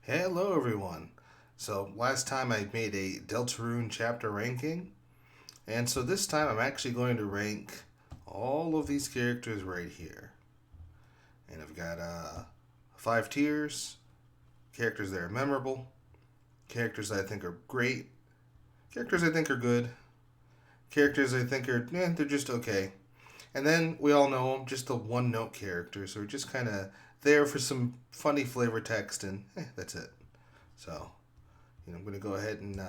Hello, everyone. So, last time I made a Deltarune chapter ranking, and so this time I'm actually going to rank all of these characters right here. And I've got 5 tiers: characters that are memorable, characters that I think are great, characters I think are good, characters I think are, they're just okay. And then we all know them, just the one note characters who are just kind of there for some funny flavor text, and that's it. So, I'm going to go ahead and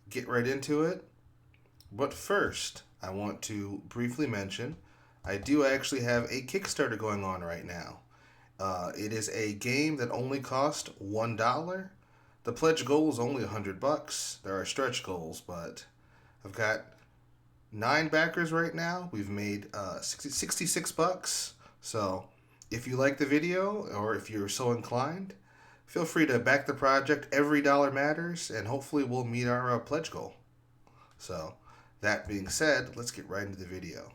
get right into it. But first, I want to briefly mention I do actually have a Kickstarter going on right now. It is a game that only cost $1. The pledge goal is only $100. There are stretch goals, but I've got 9 backers right now. We've made 66 bucks. So if you like the video or if you're so inclined, feel free to back the project. Every dollar matters, and hopefully we'll meet our pledge goal. So, that being said, let's get right into the video.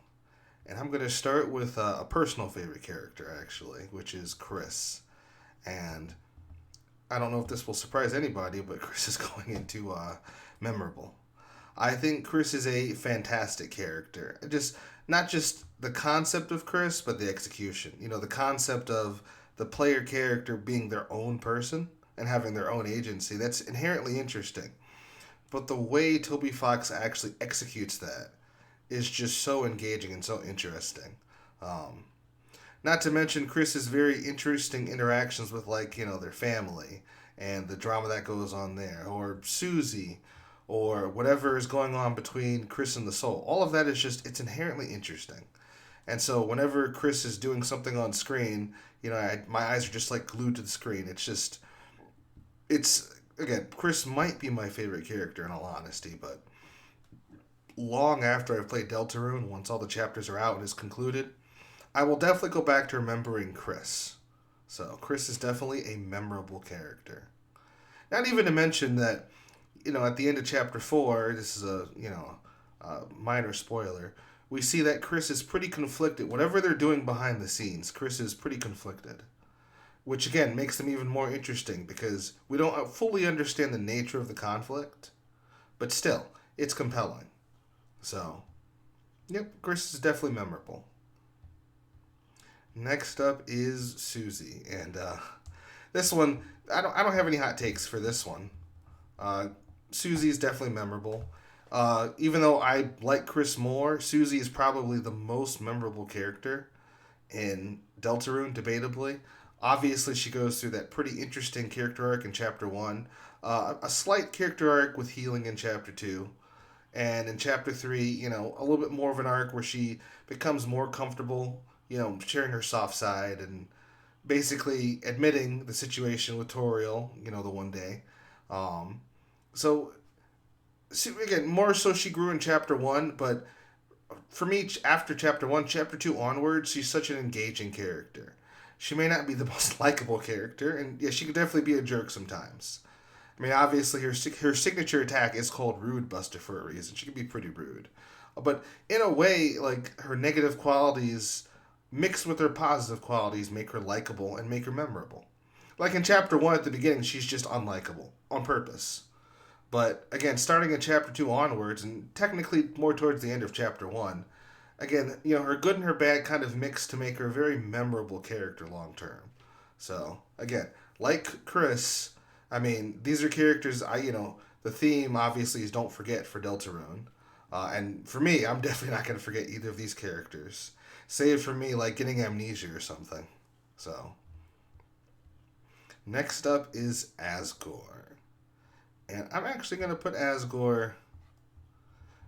And I'm going to start with a personal favorite character, actually, which is Chris. And I don't know if this will surprise anybody, but Chris is going into memorable. I think Chris is a fantastic character. Just not just the concept of Chris, but the execution. The concept of the player character being their own person and having their own agency. That's inherently interesting. But the way Toby Fox actually executes that is just so engaging and so interesting. Um, Not to mention Chris's very interesting interactions with, their family and the drama that goes on there, or Susie, or whatever is going on between Chris and the Soul. All of that is just, it's inherently interesting. And so whenever Chris is doing something on screen, my eyes are just like glued to the screen. Again, Chris might be my favorite character in all honesty, but long after I've played Deltarune, once all the chapters are out and is concluded, I will definitely go back to remembering Chris. So Chris is definitely a memorable character. Not even to mention that, at the end of chapter 4, this is a minor spoiler, we see that Chris is pretty conflicted. Whatever they're doing behind the scenes, Chris is pretty conflicted. Which again makes them even more interesting because we don't fully understand the nature of the conflict, but still, it's compelling. So, yep, Chris is definitely memorable. Next up is Susie, and this one I don't have any hot takes for this one. Uh, Susie is definitely memorable. Even though I like Chris more, Susie is probably the most memorable character in Deltarune, debatably. Obviously, she goes through that pretty interesting character arc in Chapter 1, a slight character arc with healing in Chapter 2, and in Chapter 3, a little bit more of an arc where she becomes more comfortable, sharing her soft side and basically admitting the situation with Toriel, the one day. Um, so, again, more so she grew in Chapter 1, but for me, after Chapter 1, Chapter 2 onwards, she's such an engaging character. She may not be the most likable character, and yeah, she could definitely be a jerk sometimes. I mean, obviously, her signature attack is called Rude Buster for a reason. She can be pretty rude. But in a way, like, her negative qualities mixed with her positive qualities make her likable and make her memorable. Like in Chapter 1 at the beginning, she's just unlikable on purpose. But again, starting in Chapter 2 onwards, and technically more towards the end of Chapter 1, again, her good and her bad kind of mix to make her a very memorable character long term. So, again, like Chris, I mean, these are characters the theme obviously is don't forget for Deltarune. And for me, I'm definitely not going to forget either of these characters. Save for me, like getting amnesia or something. So, next up is Asgore. And I'm actually going to put Asgore.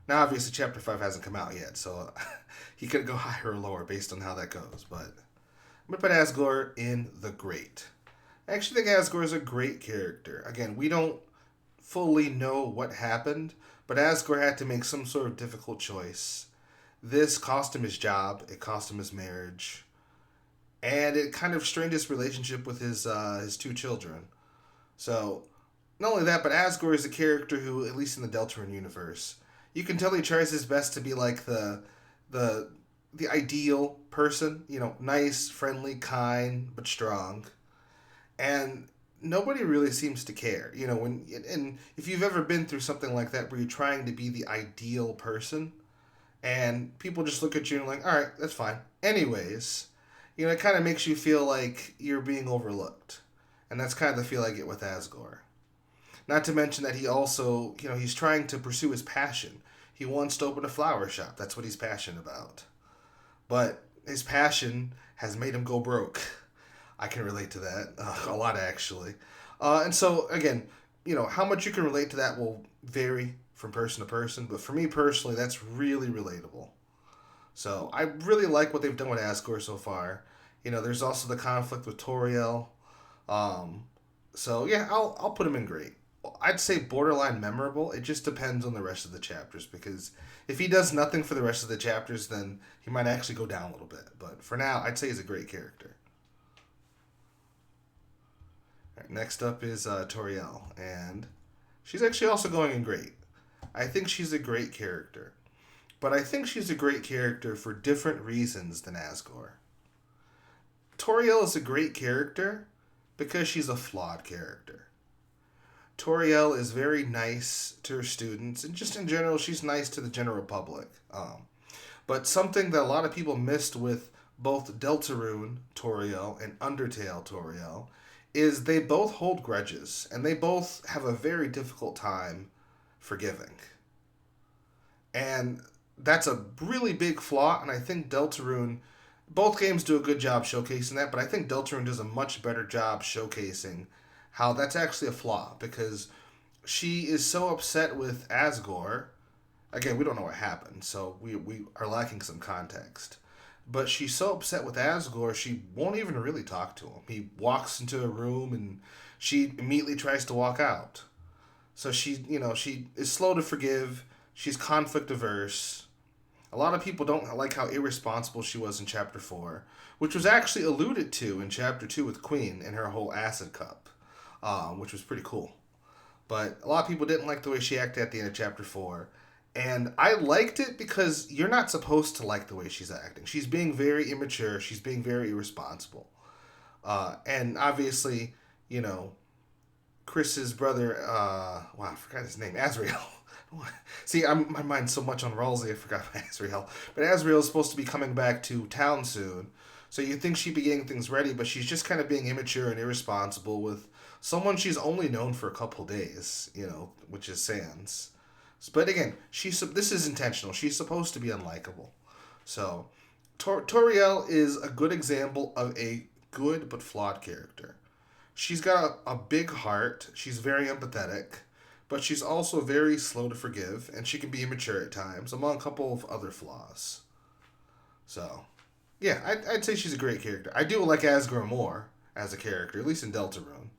Now, obviously, Chapter 5 hasn't come out yet, so he could go higher or lower based on how that goes. But I'm going to put Asgore in the Great. I actually think Asgore is a great character. Again, we don't fully know what happened, but Asgore had to make some sort of difficult choice. This cost him his job, it cost him his marriage, and it kind of strained his relationship with his 2 children. So, not only that, but Asgore is a character who, at least in the Deltarune universe, you can tell he tries his best to be like the the ideal person, nice, friendly, kind, but strong. And nobody really seems to care. And if you've ever been through something like that where you're trying to be the ideal person and people just look at you and like, all right, that's fine. Anyways, it kind of makes you feel like you're being overlooked. And that's kind of the feel I get with Asgore. Not to mention that he also, he's trying to pursue his passion. He wants to open a flower shop. That's what he's passionate about. But his passion has made him go broke. I can relate to that a lot, actually. And so, again, how much you can relate to that will vary from person to person. But for me personally, that's really relatable. So I really like what they've done with Asgore so far. There's also the conflict with Toriel. Um, so yeah, I'll put him in great. I'd say borderline memorable. It just depends on the rest of the chapters because if he does nothing for the rest of the chapters, then he might actually go down a little bit. But for now, I'd say he's a great character. All right, next up is Toriel, and she's actually also going in great. I think she's a great character, but I think she's a great character for different reasons than Asgore. Toriel is a great character because she's a flawed character. Toriel is very nice to her students, and just in general, she's nice to the general public. But something that a lot of people missed with both Deltarune Toriel and Undertale Toriel is they both hold grudges, and they both have a very difficult time forgiving. And that's a really big flaw, and I think Deltarune, both games do a good job showcasing that, but I think Deltarune does a much better job showcasing how that's actually a flaw because she is so upset with Asgore. Again, we don't know what happened, so we are lacking some context. But she's so upset with Asgore, she won't even really talk to him. He walks into a room and she immediately tries to walk out. So she is slow to forgive. She's conflict averse. A lot of people don't like how irresponsible she was in Chapter 4, which was actually alluded to in Chapter 2 with Queen and her whole acid cup, which was pretty cool. But a lot of people didn't like the way she acted at the end of Chapter 4. And I liked it because you're not supposed to like the way she's acting. She's being very immature. She's being very irresponsible. And obviously, Chris's brother, I forgot his name, Azrael. See, my mind's so much on Ralsei, I forgot about Azrael. But Azrael is supposed to be coming back to town soon. So you think she'd be getting things ready, but she's just kind of being immature and irresponsible with someone she's only known for a couple days, which is Sans. But again, this is intentional. She's supposed to be unlikable. So, Toriel is a good example of a good but flawed character. She's got a big heart. She's very empathetic, but she's also very slow to forgive, and she can be immature at times, among a couple of other flaws. So, yeah, I'd say she's a great character. I do like Asgore more as a character, at least in Deltarune.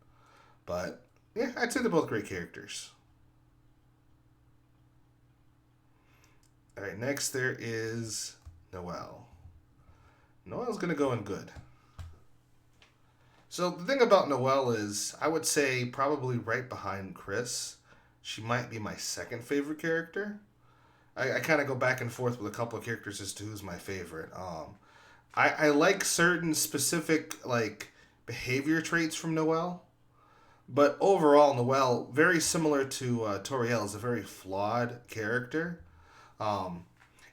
But, yeah, I'd say they're both great characters. All right, next there is Noel. Noel's going to go in good. So the thing about Noel is, I would say probably right behind Chris, she might be my second favorite character. I kind of go back and forth with a couple of characters as to who's my favorite. I like certain specific behavior traits from Noel, but overall Noel, very similar to Toriel, is a very flawed character.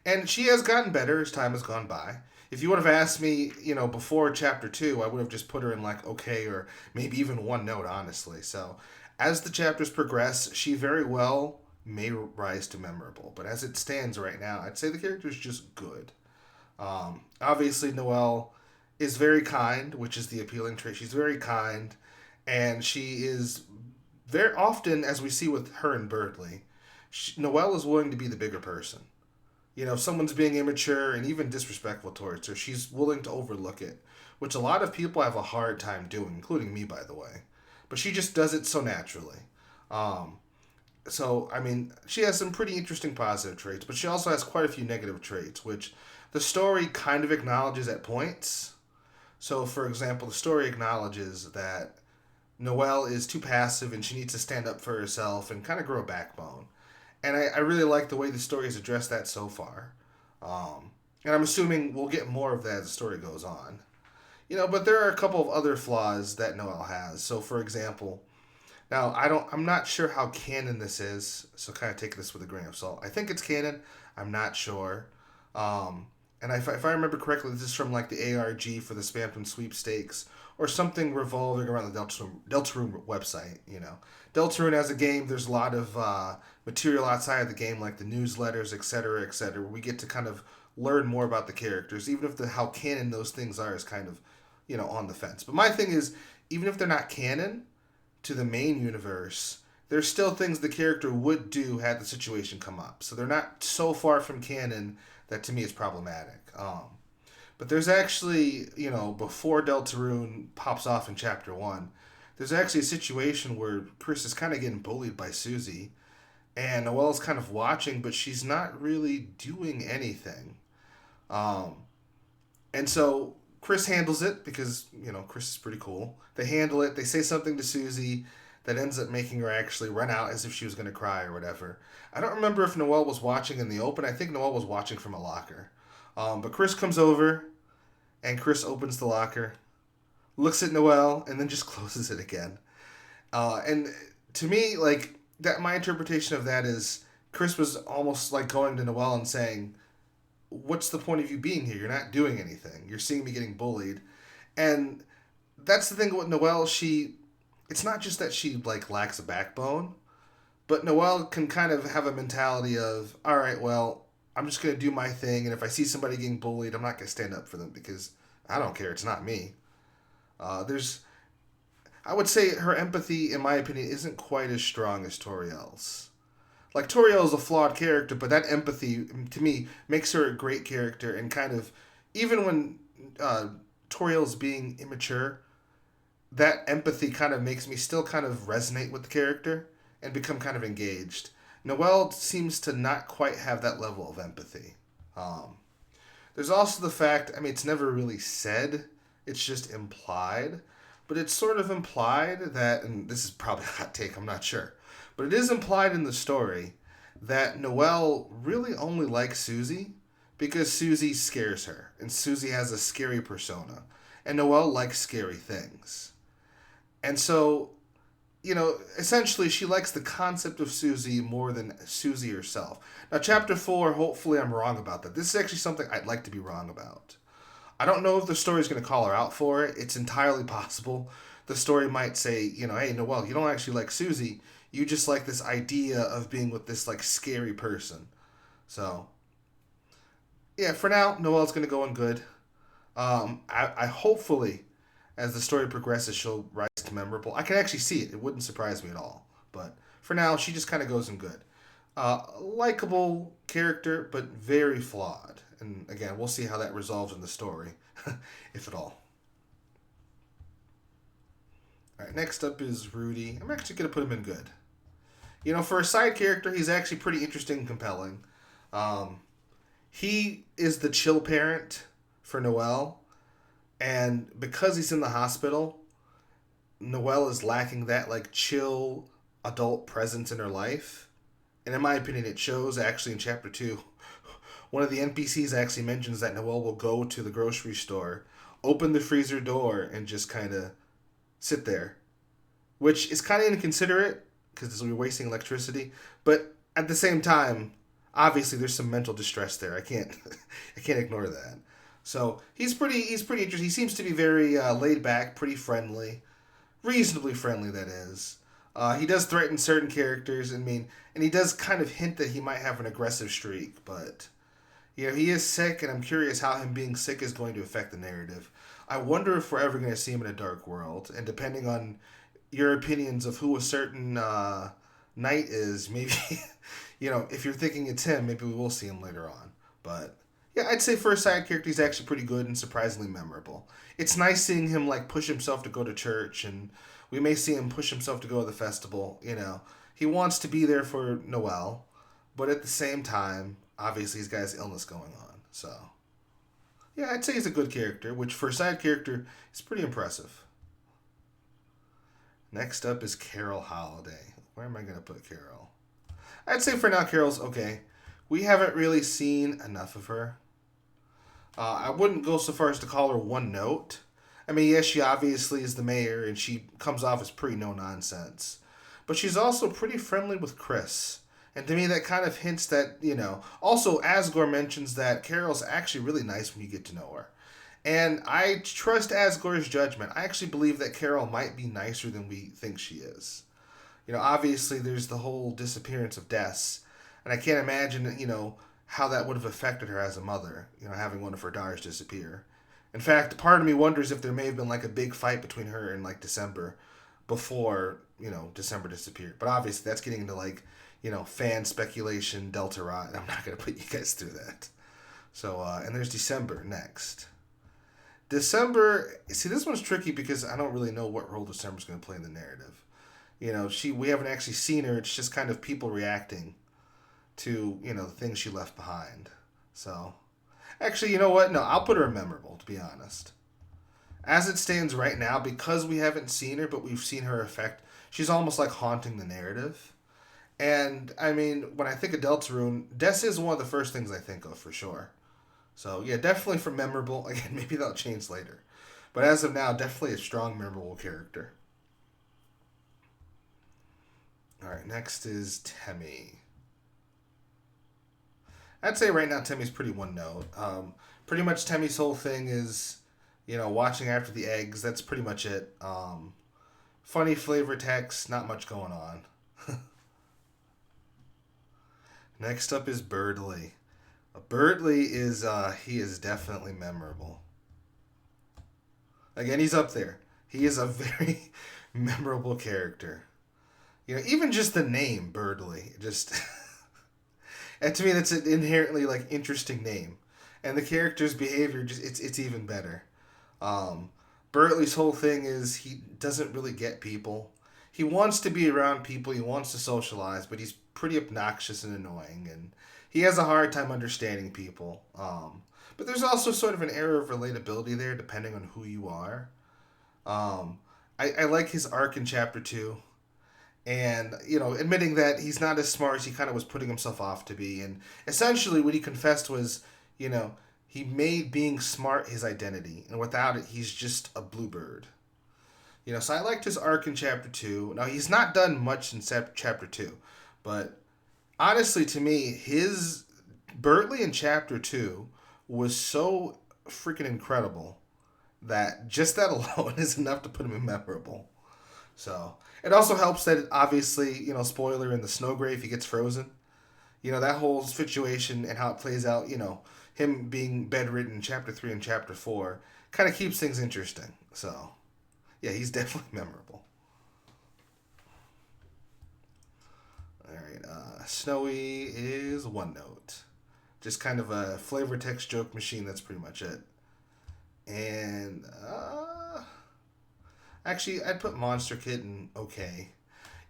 And she has gotten better as time has gone by. If you would have asked me, before Chapter 2, I would have just put her in okay or maybe even one note, honestly. So as the chapters progress, she very well may rise to memorable. But as it stands right now, I'd say the character is just good. Obviously, Noel is very kind, which is the appealing trait. She's very kind, and she is very often, as we see with her and Birdley, Noel is willing to be the bigger person. If someone's being immature and even disrespectful towards her, she's willing to overlook it, which a lot of people have a hard time doing, including me, by the way. But she just does it so naturally. She has some pretty interesting positive traits, but she also has quite a few negative traits, which the story kind of acknowledges at points. So, for example, the story acknowledges that Noel is too passive and she needs to stand up for herself and kind of grow a backbone. And I really like the way the story has addressed that so far. And I'm assuming we'll get more of that as the story goes on. But there are a couple of other flaws that Noel has. So, for example, now I'm not sure how canon this is, so kind of take this with a grain of salt. I think it's canon. I'm not sure. Um, and if I remember correctly, this is from like the ARG for the Spamton sweepstakes or something revolving around the Deltarune website. Deltarune as a game, there's a lot of material outside of the game, like the newsletters, etc., etc., where we get to kind of learn more about the characters, even if how canon those things are is kind of, on the fence. But my thing is, even if they're not canon to the main universe, there's still things the character would do had the situation come up. So they're not so far from canon that to me is problematic. But there's actually, before Deltarune pops off in chapter 1, there's actually a situation where Chris is kind of getting bullied by Susie, and Noelle's kind of watching, but she's not really doing anything. Um, and so Chris handles it because, Chris is pretty cool. They handle it. They say something to Susie that ends up making her actually run out as if she was going to cry or whatever. I don't remember if Noel was watching in the open. I think Noel was watching from a locker. But Chris comes over, and Chris opens the locker, looks at Noel, and then just closes it again. And to me, like, that my interpretation of that is Chris was almost like going to Noel and saying, what's the point of you being here? You're not doing anything. You're seeing me getting bullied. And that's the thing with Noel. It's not just that she, like, lacks a backbone, but Noel can kind of have a mentality of, all right, well, I'm just going to do my thing. And if I see somebody getting bullied, I'm not going to stand up for them because I don't care. It's not me. I would say her empathy, in my opinion, isn't quite as strong as Toriel's. Like, Toriel is a flawed character, but that empathy, to me, makes her a great character and kind of, even when Toriel's being immature, that empathy kind of makes me still kind of resonate with the character and become kind of engaged. Noel seems to not quite have that level of empathy. There's also the fact, it's never really said, it's just implied, but it's sort of implied that, and this is probably a hot take, I'm not sure, but it is implied in the story that Noel really only likes Susie because Susie scares her, and Susie has a scary persona, and Noel likes scary things. And so, essentially she likes the concept of Susie more than Susie herself. Now, chapter 4, hopefully I'm wrong about that. This is actually something I'd like to be wrong about. I don't know if the story's going to call her out for it. It's entirely possible. The story might say, hey, Noel, you don't actually like Susie. You just like this idea of being with this, like, scary person. So, yeah, for now, Noel's going to go in good. I hopefully, as the story progresses, she'll rise to memorable. I can actually see it. It wouldn't surprise me at all. But for now, she just kind of goes in good. Likable character, but very flawed. And again, we'll see how that resolves in the story, if at all. All right, next up is Rudy. I'm actually going to put him in good. For a side character, he's actually pretty interesting and compelling. He is the chill parent for Noel, and because he's in the hospital, Noel is lacking that, like, chill adult presence in her life. And in my opinion, it shows actually in chapter 2. One of the NPCs actually mentions that Noel will go to the grocery store, open the freezer door, and just kind of sit there. Which is kind of inconsiderate, because we're wasting electricity. But at the same time, obviously there's some mental distress there. I can't ignore that. So he's pretty interesting. He seems to be very laid back, pretty friendly. Reasonably friendly, that is. He does threaten certain characters, and he does kind of hint that he might have an aggressive streak, but he is sick, and I'm curious how him being sick is going to affect the narrative. I wonder if we're ever going to see him in a dark world, and depending on your opinions of who a certain knight is, maybe, if you're thinking it's him, maybe we will see him later on. But yeah, I'd say for a side character, he's actually pretty good and surprisingly memorable. It's nice seeing him, like, push himself to go to church, and we may see him push himself to go to the festival. He wants to be there for Noel, but at the same time, obviously he's got his illness going on. So yeah, I'd say he's a good character, which for a side character is pretty impressive. Next up is Carol Holiday. Where am I going to put Carol? I'd say for now Carol's okay. We haven't really seen enough of her. I wouldn't go so far as to call her one note. I mean, yes, she obviously is the mayor, and she comes off as pretty no nonsense, but she's also pretty friendly with Chris. And to me, that kind of hints that, Also, Asgore mentions that Carol's actually really nice when you get to know her. And I trust Asgore's judgment. I actually believe that Carol might be nicer than we think she is. Obviously, there's the whole disappearance of Des, and I can't imagine, how that would have affected her as a mother, having one of her daughters disappear. In fact, part of me wonders if there may have been like a big fight between her and like December before, December disappeared. But obviously, that's getting into like, fan speculation, Deltarune, and I'm not going to put you guys through that. So, and there's December next. December, see, this one's tricky because I don't really know what role December's going to play in the narrative. We haven't actually seen her. It's just kind of people reacting to, the things she left behind. So, actually, you know what? No, I'll put her in memorable, to be honest. As it stands right now, because we haven't seen her, but we've seen her effect, she's almost like haunting the narrative. And, I mean, when I think of Deltarune, Des is one of the first things I think of, for sure. So, yeah, definitely for memorable. Again, maybe that'll change later. But as of now, definitely a strong, memorable character. Alright, next is Temmie. I'd say right now Temmie's pretty one note. Pretty much Temmie's whole thing is, watching after the eggs. That's pretty much it. Funny flavor text, not much going on. Next up is Birdley. Birdley is, he is definitely memorable. Again, he's up there. He is a very memorable character. Even just the name, Birdley, just... and to me, that's an inherently, like, interesting name. And the character's behavior, it's even better. Birdley's whole thing is he doesn't really get people. He wants to be around people, he wants to socialize, but he's pretty obnoxious and annoying, and he has a hard time understanding people. But there's also sort of an air of relatability there, depending on who you are. I like his arc in Chapter 2. And, admitting that he's not as smart as he kind of was putting himself off to be. And essentially what he confessed was, he made being smart his identity. And without it, he's just a bluebird. So I liked his arc in Chapter 2. Now, he's not done much in Chapter 2. But honestly, to me, his Birdley in Chapter 2 was so freaking incredible that just that alone is enough to put him in memorable. So, it also helps that, obviously, spoiler, in the snow grave, he gets frozen. That whole situation and how it plays out, him being bedridden in Chapter 3 and Chapter 4 kind of keeps things interesting. So, yeah, he's definitely memorable. Alright, Snowy is one note. Just kind of a flavor text joke machine, that's pretty much it. And, actually, I'd put Monster Kid in okay.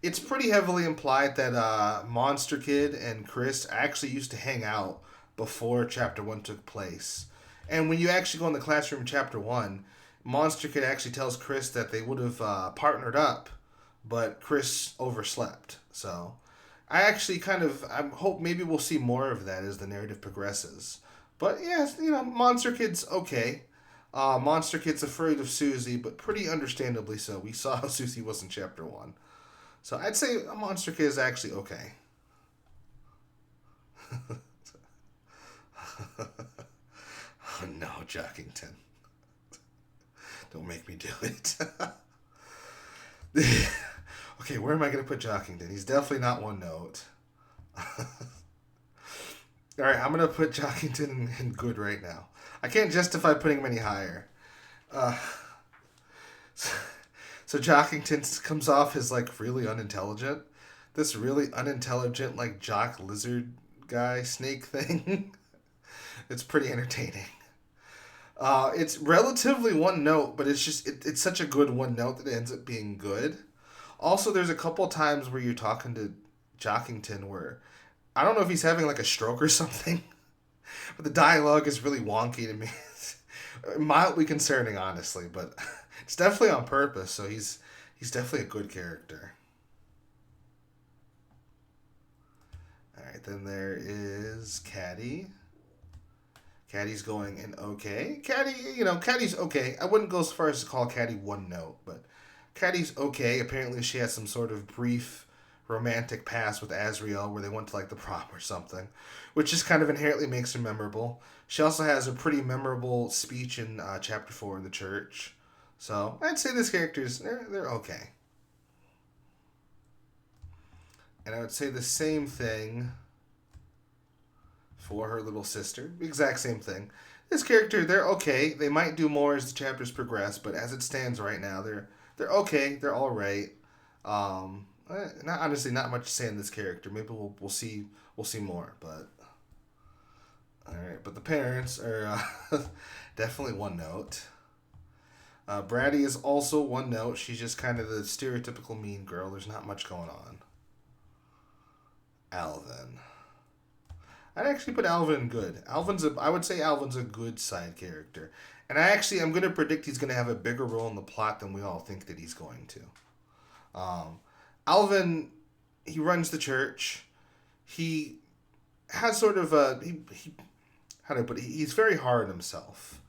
It's pretty heavily implied that Monster Kid and Chris actually used to hang out before Chapter 1 took place. And when you actually go in the classroom in Chapter 1, Monster Kid actually tells Chris that they would have partnered up, but Chris overslept. So, I actually I hope maybe we'll see more of that as the narrative progresses. But, yeah, Monster Kid's okay. Monster Kid's afraid of Susie, but pretty understandably so. We saw how Susie was in Chapter 1. So I'd say Monster Kid is actually okay. Oh no, Jockington. Don't make me do it. Okay, where am I going to put Jockington? He's definitely not one note. Alright, I'm going to put Jockington in good right now. I can't justify putting him any higher. So Jockington comes off as, like, really unintelligent. This really unintelligent, like, jock lizard guy snake thing. It's pretty entertaining. It's relatively one note, but it's such a good one note that it ends up being good. Also, there's a couple times where you're talking to Jockington where I don't know if he's having like a stroke or something, but the dialogue is really wonky to me. It's mildly concerning, honestly, but it's definitely on purpose. So he's definitely a good character. All right, then there is Caddy. Caddy's going in okay. Caddy, you know, Caddy's okay. I wouldn't go as far as to call Caddy one note, but Caddy's okay. Apparently, she has some sort of brief romantic past with Azrael where they went to like the prom or something, which just kind of inherently makes her memorable. She also has a pretty memorable speech in chapter 4 in the church. So I'd say this character's they're okay. And I would say the same thing for her little sister. Exact same thing. This character, they're okay. They might do more as the chapters progress, but as it stands right now, they're okay. They're all right. Not honestly, not much to say in this character. Maybe we'll see more, but all right. But the parents are definitely one note. Bratty is also one note. She's just kind of the stereotypical mean girl. There's not much going on. Alvin. I'd actually put Alvin good. I would say Alvin's a good side character. And I'm going to predict he's going to have a bigger role in the plot than we all think that he's going to. Alvin, he runs the church. He has sort of how do I put it? He's very hard on himself.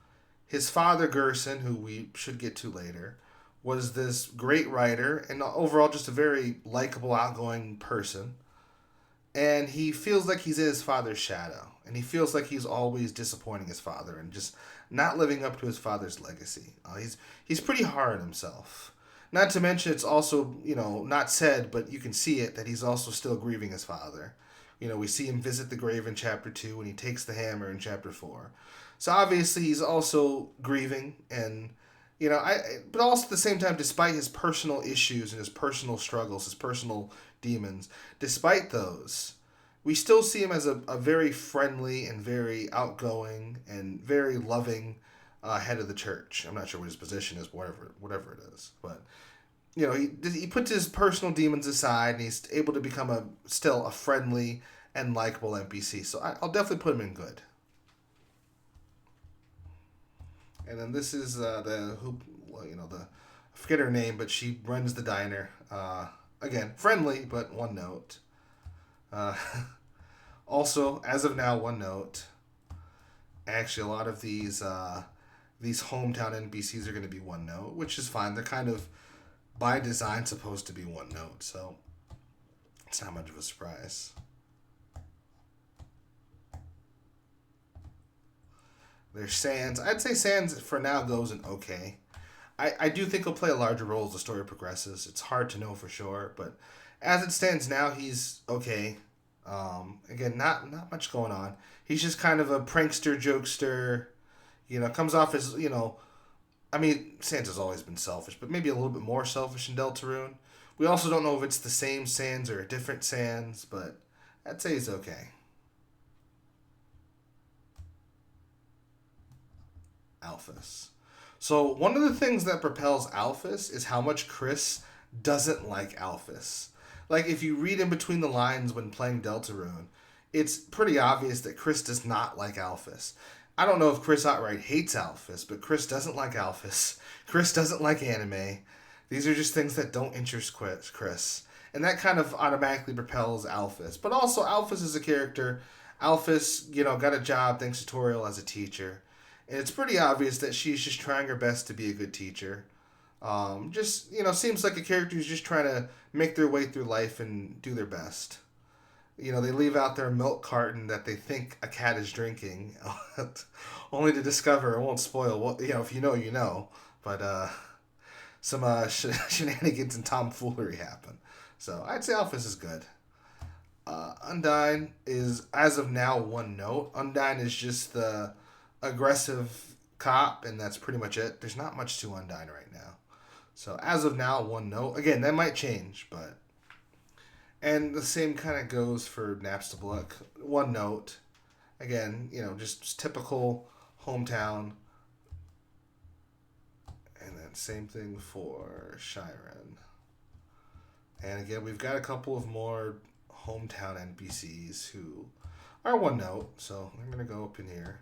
His father, Gerson, who we should get to later, was this great writer and overall just a very likable, outgoing person. And he feels like he's in his father's shadow. And he feels like he's always disappointing his father and just not living up to his father's legacy. He's pretty hard on himself. Not to mention, it's also, not said, but you can see it, that he's also still grieving his father. We see him visit the grave in chapter 2 and he takes the hammer in chapter 4. So obviously he's also grieving and, but also at the same time, despite his personal issues and his personal struggles, his personal demons, despite those, we still see him as a very friendly and very outgoing and very loving head of the church. I'm not sure what his position is, whatever it is, but he puts his personal demons aside and he's able to become still a friendly and likable NPC. So I'll definitely put him in good. And then this is I forget her name, but she runs the diner. Again, friendly, but one note. Also, as of now, one note. Actually, a lot of these hometown NPCs are going to be one note, which is fine. They're kind of, by design, supposed to be one note, so it's not much of a surprise. There's Sans. I'd say Sans, for now, goes in okay. I do think he'll play a larger role as the story progresses. It's hard to know for sure, but as it stands now, he's okay. Again, not much going on. He's just kind of a prankster, jokester. Comes off as Sans has always been selfish, but maybe a little bit more selfish in Deltarune. We also don't know if it's the same Sans or a different Sans, but I'd say he's okay. Alphys. So one of the things that propels Alphys is how much Chris doesn't like Alphys. Like, if you read in between the lines when playing Deltarune, it's pretty obvious that Chris does not like Alphys. I don't know if Chris outright hates Alphys, but Chris doesn't like Alphys. Chris doesn't like anime. These are just things that don't interest Chris. And that kind of automatically propels Alphys. But also, Alphys is a character. Alphys, got a job thanks to Toriel as a teacher. And it's pretty obvious that she's just trying her best to be a good teacher. Seems like a character who's just trying to make their way through life and do their best. They leave out their milk carton that they think a cat is drinking, only to discover, it won't spoil, well, if you know, you know, but some shenanigans and tomfoolery happen. So I'd say Alphys is good. Undyne is, as of now, one note. Undyne is just the aggressive cop, and that's pretty much it. There's not much to Undyne right now. So as of now, one note. Again, that might change, but... And the same kind of goes for Napstablook. One note. Again, just typical hometown. And then same thing for Shiren. And again, we've got a couple of more hometown NPCs who are one note. So I'm going to go up in here.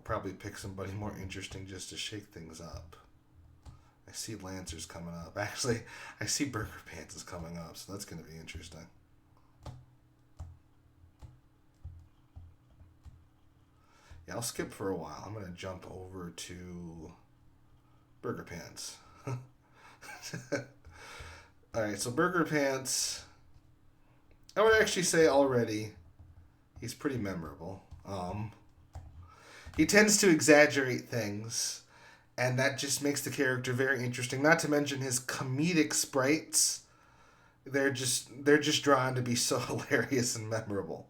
Probably pick somebody more interesting just to shake things up. I see Lancer's coming up. Actually, I see Burger Pants is coming up, so that's going to be interesting. Yeah, I'll skip for a while. I'm going to jump over to Burger Pants. Alright, so Burger Pants, I would actually say already, he's pretty memorable. He tends to exaggerate things, and that just makes the character very interesting. Not to mention his comedic sprites. They're just drawn to be so hilarious and memorable.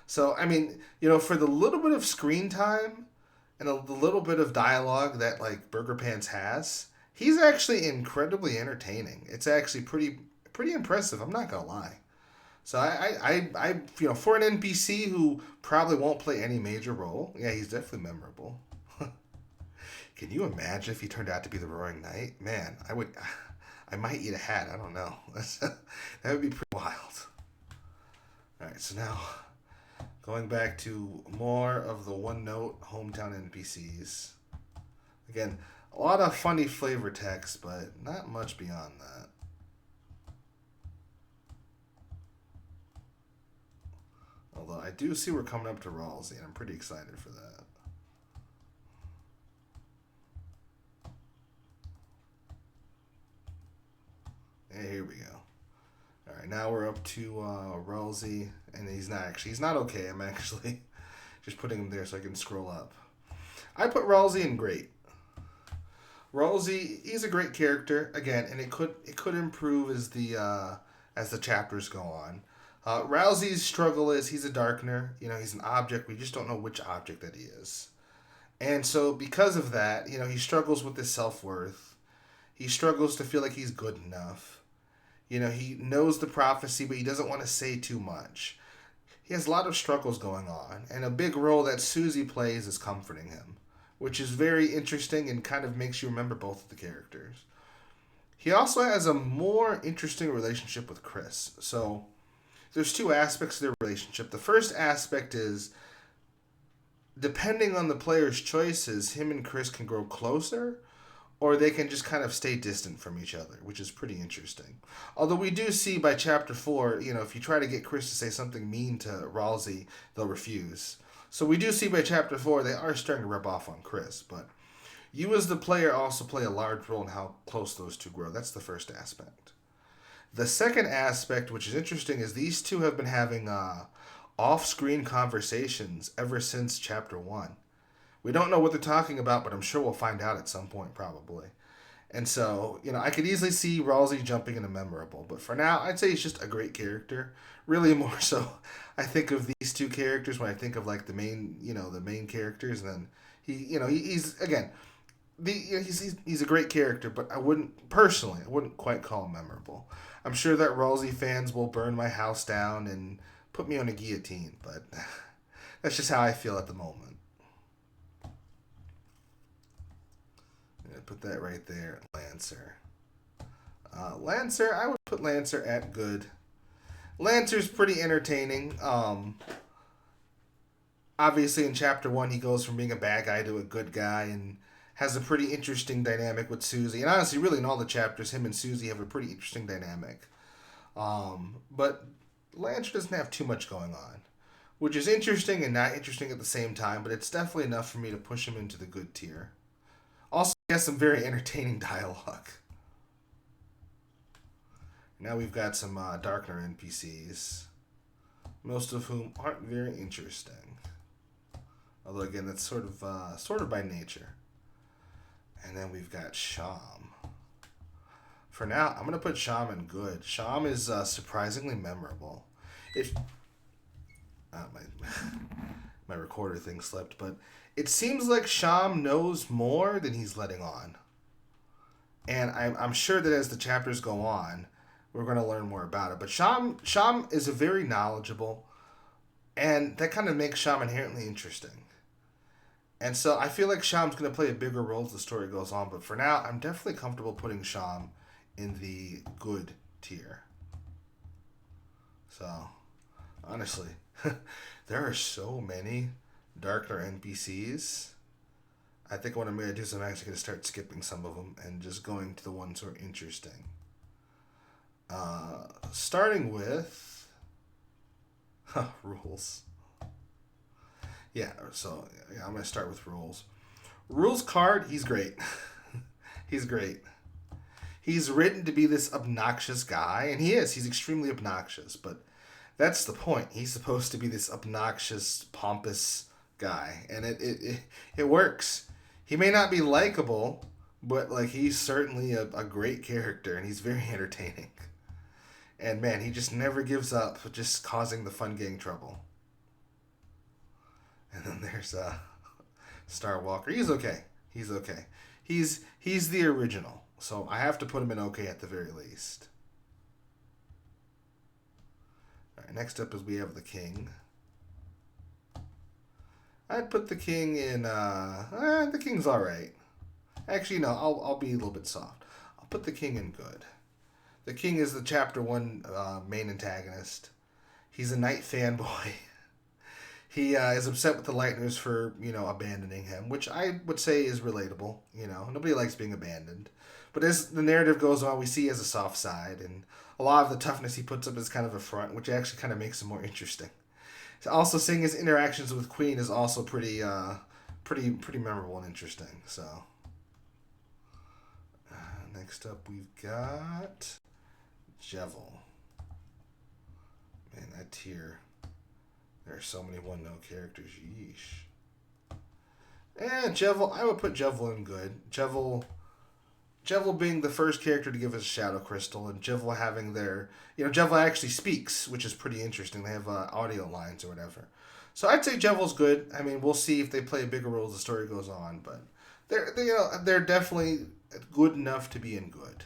So, I mean, for the little bit of screen time and the little bit of dialogue that like Burger Pants has, he's actually incredibly entertaining. It's actually pretty impressive. I'm not gonna lie. So for an NPC who probably won't play any major role, yeah, he's definitely memorable. Can you imagine if he turned out to be the Roaring Knight? Man, I might eat a hat. I don't know. That would be pretty wild. All right, so now going back to more of the one-note hometown NPCs. Again, a lot of funny flavor text, but not much beyond that. Although I do see we're coming up to Ralsei, and I'm pretty excited for that. And here we go. All right, now we're up to Ralsei, and he's not okay. I'm actually just putting him there so I can scroll up. I put Ralsei in great. Ralsei, he's a great character again, and it could improve as the chapters go on. Rousey's struggle is he's a Darkner. He's an object. We just don't know which object that he is. And so because of that, he struggles with his self-worth. He struggles to feel like he's good enough. He knows the prophecy, but he doesn't want to say too much. He has a lot of struggles going on, and a big role that Susie plays is comforting him, which is very interesting and kind of makes you remember both of the characters. He also has a more interesting relationship with Chris. So there's two aspects to their relationship. The first aspect is, depending on the player's choices, him and Chris can grow closer, or they can just kind of stay distant from each other, which is pretty interesting. Although we do see by chapter 4, if you try to get Chris to say something mean to Ralsei, they'll refuse. So we do see by chapter 4 they are starting to rub off on Chris, but you as the player also play a large role in how close those two grow. That's the first aspect. The second aspect, which is interesting, is these two have been having off-screen conversations ever since chapter 1. We don't know what they're talking about, but I'm sure we'll find out at some point, probably. And so, I could easily see Ralsei jumping into memorable. But for now, I'd say he's just a great character. Really more so, I think of these two characters when I think of, like, the main characters. And then, he's, again, he's a great character, but I wouldn't quite call him memorable. I'm sure that Ralsei fans will burn my house down and put me on a guillotine, but that's just how I feel at the moment. Put that right there, Lancer. Lancer, I would put Lancer at good. Lancer's pretty entertaining. Obviously, in chapter 1, he goes from being a bad guy to a good guy and has a pretty interesting dynamic with Susie. And honestly, really, in all the chapters, him and Susie have a pretty interesting dynamic. But Lancer doesn't have too much going on, which is interesting and not interesting at the same time, but it's definitely enough for me to push him into the good tier. Also, he has some very entertaining dialogue. Now we've got some Darkner NPCs, most of whom aren't very interesting. Although again, that's sort of by nature. And then we've got Sham. For now, I'm gonna put Sham in good. Sham is surprisingly memorable. My recorder thing slipped, but it seems like Sham knows more than he's letting on. And I'm sure that as the chapters go on, we're going to learn more about it. But Sham is a very knowledgeable, and that kind of makes Sham inherently interesting. And so I feel like Sham's going to play a bigger role as the story goes on. But for now, I'm definitely comfortable putting Sham in the good tier. So, honestly, there are so many Darkner NPCs. I think what I'm going to do is I'm actually going to start skipping some of them and just going to the ones who are interesting. Starting with rules. Yeah, so yeah, I'm going to start with rules. Rules card, he's great. He's great. He's written to be this obnoxious guy, and he is. He's extremely obnoxious, but that's the point. He's supposed to be this obnoxious, pompous guy, and it works. He may not be likable, but like he's certainly a great character, and he's very entertaining. And man, he just never gives up, just causing the fun gang trouble. And then there's Star Walker. He's okay. He's okay. He's the original, so I have to put him in okay at the very least. All right, next up is we have the King. I'd put the King in. The King's all right. Actually, no. I'll be a little bit soft. I'll put the King in good. The King is the chapter 1 main antagonist. He's a knight fanboy. He is upset with the Lightners for, abandoning him, which I would say is relatable. Nobody likes being abandoned. But as the narrative goes on, we see he has a soft side, and a lot of the toughness he puts up is kind of a front, which actually kind of makes him more interesting. Also, seeing his interactions with Queen is also pretty memorable and interesting. So, next up we've got Jevil. Man, that tier. There are so many one-note characters. Yeesh. And Jevil, I would put Jevil in good. Jevil being the first character to give us a Shadow Crystal, and Jevil having their... Jevil actually speaks, which is pretty interesting. They have audio lines or whatever. So I'd say Jevil's good. I mean, we'll see if they play a bigger role as the story goes on, but they're definitely good enough to be in good.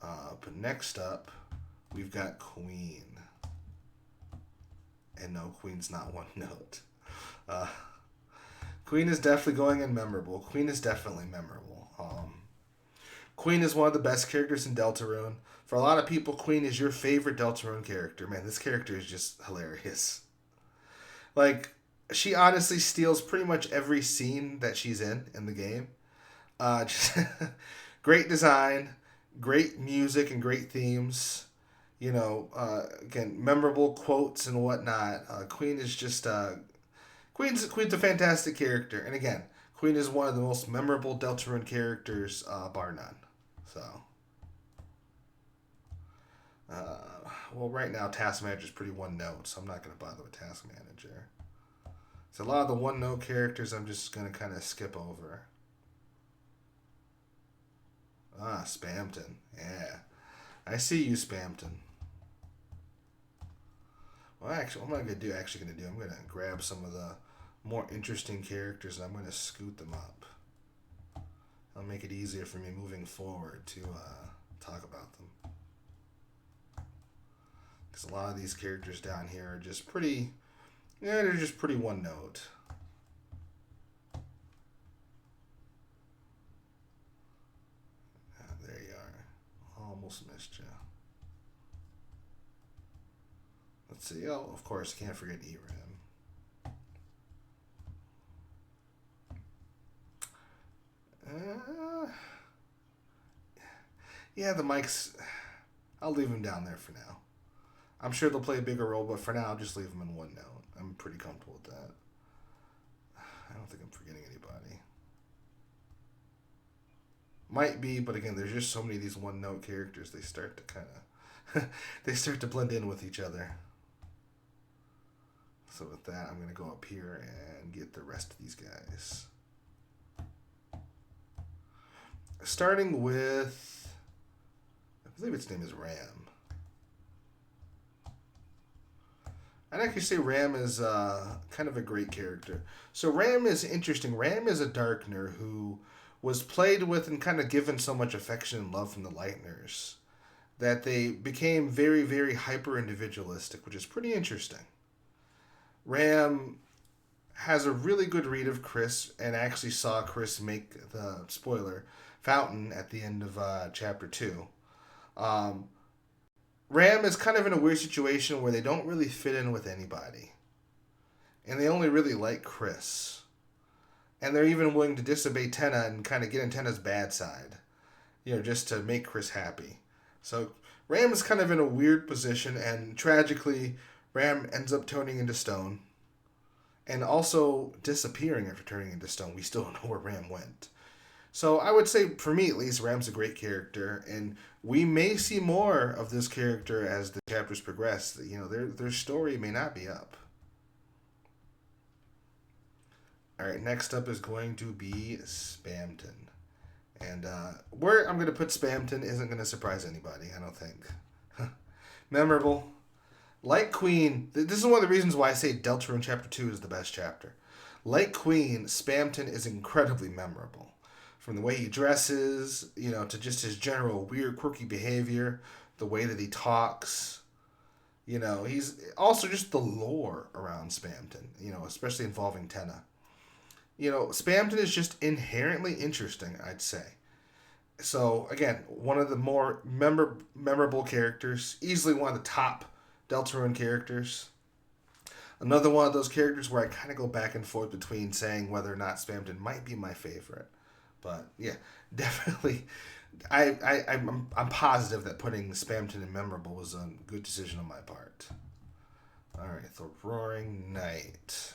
But next up, we've got Queen. And no, Queen's not one note. Queen is definitely going in memorable. Queen is definitely memorable. Queen is one of the best characters in Deltarune. For a lot of people, Queen is your favorite Deltarune character. Man, this character is just hilarious. Like, she honestly steals pretty much every scene that she's in the game. Just great design, great music, and great themes. Again, memorable quotes and whatnot. Queen is just Queen's a fantastic character, and again, Queen is one of the most memorable Deltarune characters, bar none. So, well, right now Task Manager is pretty one note, so I'm not going to bother with Task Manager. So a lot of the one note characters I'm just going to kind of skip over. Spamton, yeah, I see you, Spamton. Well, actually, what I'm going to do, I'm going to grab some of the more interesting characters and I'm going to scoot them up. That'll make it easier for me moving forward to talk about them. Because a lot of these characters down here are just pretty, they're just pretty one note. There you are. Almost missed you. Let's see. Oh, of course, can't forget ERAM. Yeah, the mics, I'll leave them down there for now. I'm sure they'll play a bigger role, but for now, I'll just leave them in one note. I'm pretty comfortable with that. I don't think I'm forgetting anybody. Might be, but again, there's just so many of these one-note characters, they start to kind of, they start to blend in with each other. So with that, I'm going to go up here and get the rest of these guys. Starting with, I believe its name is Ram. I'd actually say Ram is kind of a great character. So Ram is interesting. Ram is a Darkner who was played with and kind of given so much affection and love from the Lightners that they became very, very hyper-individualistic, which is pretty interesting. Ram has a really good read of Chris and actually saw Chris make the, spoiler, fountain at the end of Chapter 2. Ram is kind of in a weird situation where they don't really fit in with anybody. And they only really like Chris. And they're even willing to disobey Tenna and kind of get in Tenna's bad side, just to make Chris happy. So Ram is kind of in a weird position, and tragically, Ram ends up turning into stone and also disappearing after turning into stone. We still don't know where Ram went. So I would say, for me at least, Ram's a great character, and we may see more of this character as the chapters progress. Their story may not be up. All right, next up is going to be Spamton. And where I'm going to put Spamton isn't going to surprise anybody, I don't think. Memorable. Like Queen, this is one of the reasons why I say Deltarune Chapter 2 is the best chapter. Like Queen, Spamton is incredibly memorable. From the way he dresses, to just his general weird, quirky behavior, the way that he talks. He's also just the lore around Spamton, especially involving Tenna. Spamton is just inherently interesting, I'd say. So, again, one of the more memorable characters, easily one of the top Deltarune characters. Another one of those characters where I kind of go back and forth between saying whether or not Spamton might be my favorite. But, yeah, definitely, I'm positive that putting Spamton in memorable was a good decision on my part. All right, the Roaring Knight.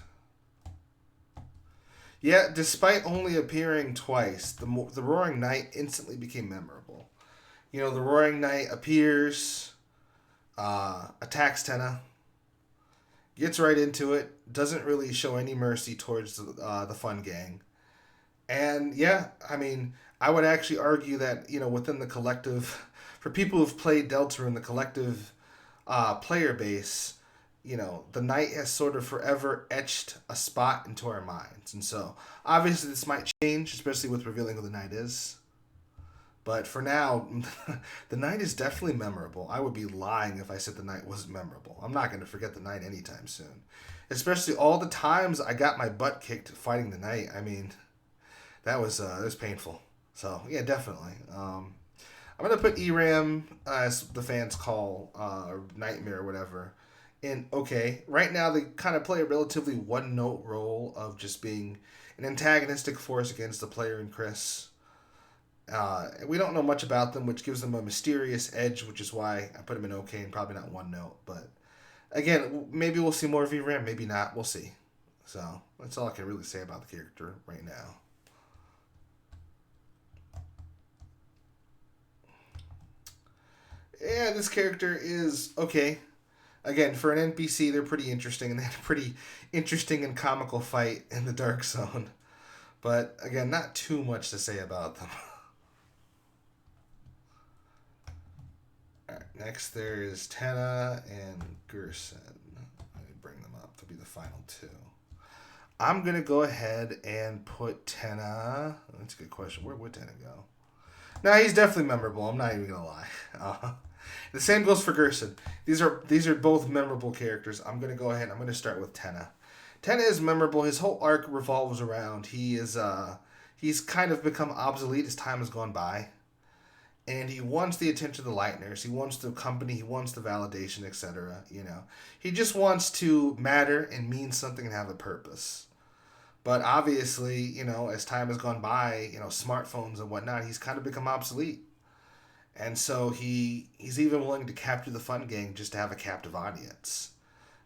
Yeah, despite only appearing twice, the Roaring Knight instantly became memorable. The Roaring Knight appears, attacks Tenna, gets right into it, doesn't really show any mercy towards the Fun Gang. And yeah, I mean, I would actually argue that, within the collective, for people who've played Deltarune, the collective player base, the Knight has sort of forever etched a spot into our minds. And so, obviously, this might change, especially with revealing who the Knight is. But for now, the Knight is definitely memorable. I would be lying if I said the Knight wasn't memorable. I'm not going to forget the Knight anytime soon. Especially all the times I got my butt kicked fighting the Knight. I mean, that was painful. So, yeah, definitely. I'm going to put ERAM, as the fans call, Nightmare or whatever. And okay, right now they kind of play a relatively one-note role of just being an antagonistic force against the player and Chris. We don't know much about them, which gives them a mysterious edge, which is why I put them in okay and probably not one note. But again, maybe we'll see more of ERAM, maybe not. We'll see. So that's all I can really say about the character right now. Yeah, this character is okay. Again, for an NPC, they're pretty interesting, and they had a pretty interesting and comical fight in the Dark Zone. But again, not too much to say about them. All right, next there is Tenna and Gerson. Let me bring them up to be the final two. I'm going to go ahead and put Tenna. That's a good question. Where would Tenna go? No, he's definitely memorable. I'm not even going to lie. The same goes for Gerson. These are both memorable characters. I'm going to go ahead. I'm going to start with Tenna. Tenna is memorable. His whole arc revolves around he's kind of become obsolete as time has gone by. And he wants the attention of the Lightners. He wants the company. He wants the validation, etc. He just wants to matter and mean something and have a purpose. But obviously, as time has gone by, smartphones and whatnot, he's kind of become obsolete. And so he's even willing to capture the Fun Gang just to have a captive audience.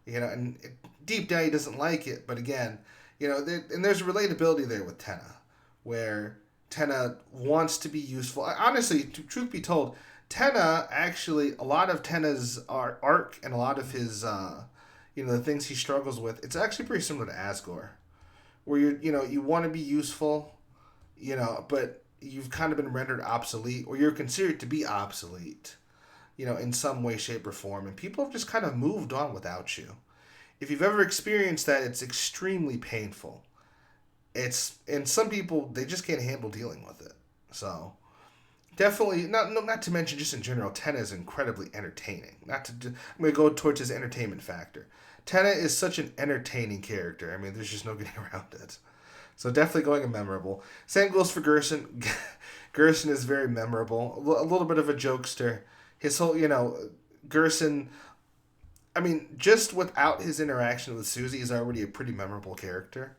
And deep down he doesn't like it. But again, and there's a relatability there with Tenna, where Tenna wants to be useful. Honestly, truth be told, Tenna actually, a lot of Tenna's arc and a lot of his, the things he struggles with, it's actually pretty similar to Asgore, where you want to be useful, but you've kind of been rendered obsolete, or you're considered to be obsolete, in some way, shape, or form, and people have just kind of moved on without you. If you've ever experienced that, it's extremely painful. And some people, they just can't handle dealing with it. So definitely, not to mention just in general, Tenna is incredibly entertaining. I'm going to go towards his entertainment factor. Tenna is such an entertaining character. I mean, there's just no getting around it. So definitely going a memorable. Same goes for Gerson. Gerson is very memorable. A little bit of a jokester. His whole, Gerson, I mean, just without his interaction with Susie, is already a pretty memorable character.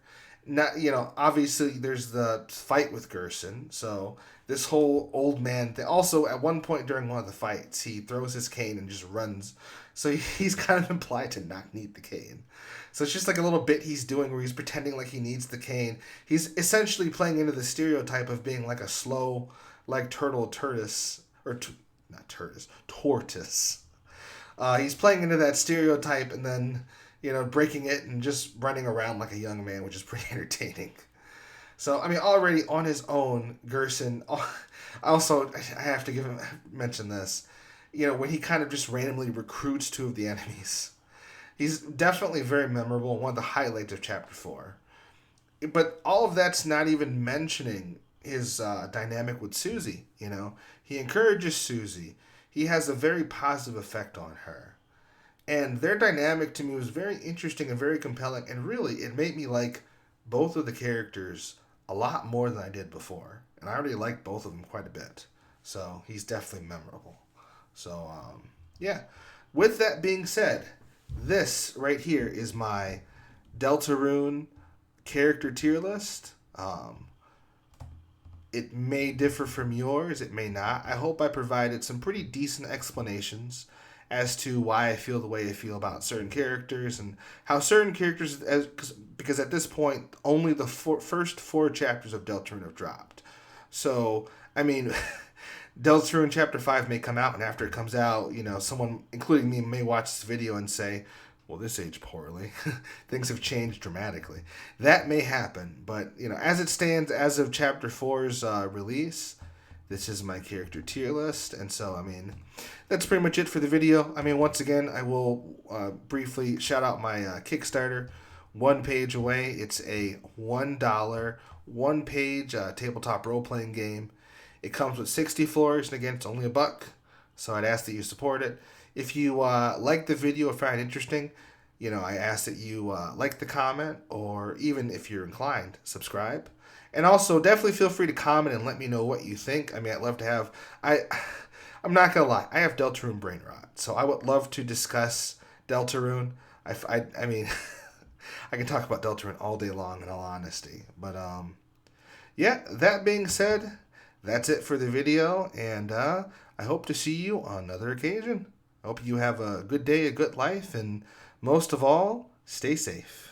not, obviously there's the fight with Gerson. So this whole old man thing. Also, at one point during one of the fights, he throws his cane and just runs. So he's kind of implied to not need the cane. So it's just like a little bit he's doing where he's pretending like he needs the cane. He's essentially playing into the stereotype of being like a slow, like turtle tortoise, not tortoise, tortoise. He's playing into that stereotype and then, breaking it and just running around like a young man, which is pretty entertaining. So, I mean, already on his own, Gerson. Also, I have to mention this. When he kind of just randomly recruits two of the enemies, he's definitely very memorable. One of the highlights of Chapter 4. But all of that's not even mentioning his dynamic with Susie. He encourages Susie. He has a very positive effect on her. And their dynamic to me was very interesting and very compelling. And really, it made me like both of the characters a lot more than I did before. And I already liked both of them quite a bit. So he's definitely memorable. So, yeah. With that being said, this right here is my Deltarune character tier list. It may differ from yours. It may not. I hope I provided some pretty decent explanations as to why I feel the way I feel about certain characters and how certain characters, because at this point, only the first 4 chapters of Deltarune have dropped. So, I mean, Deltarune Chapter 5 may come out, and after it comes out, someone, including me, may watch this video and say, well, this aged poorly. Things have changed dramatically. That may happen, but, as it stands, as of Chapter 4's release, this is my character tier list, and so, I mean, that's pretty much it for the video. I mean, once again, I will briefly shout out my Kickstarter. 1 page away. It's a $1, 1-page tabletop role-playing game. It comes with 60 floors, and again, it's only $1, so I'd ask that you support it. If you like the video or find it interesting, I ask that you like the comment, or even if you're inclined, subscribe. And also, definitely feel free to comment and let me know what you think. I mean, I'd love to have... I'm not going to lie. I have Deltarune brain rot, so I would love to discuss Deltarune. I mean, I can talk about Deltarune all day long, in all honesty. But, yeah, that being said, that's it for the video, and I hope to see you on another occasion. I hope you have a good day, a good life, and most of all, stay safe.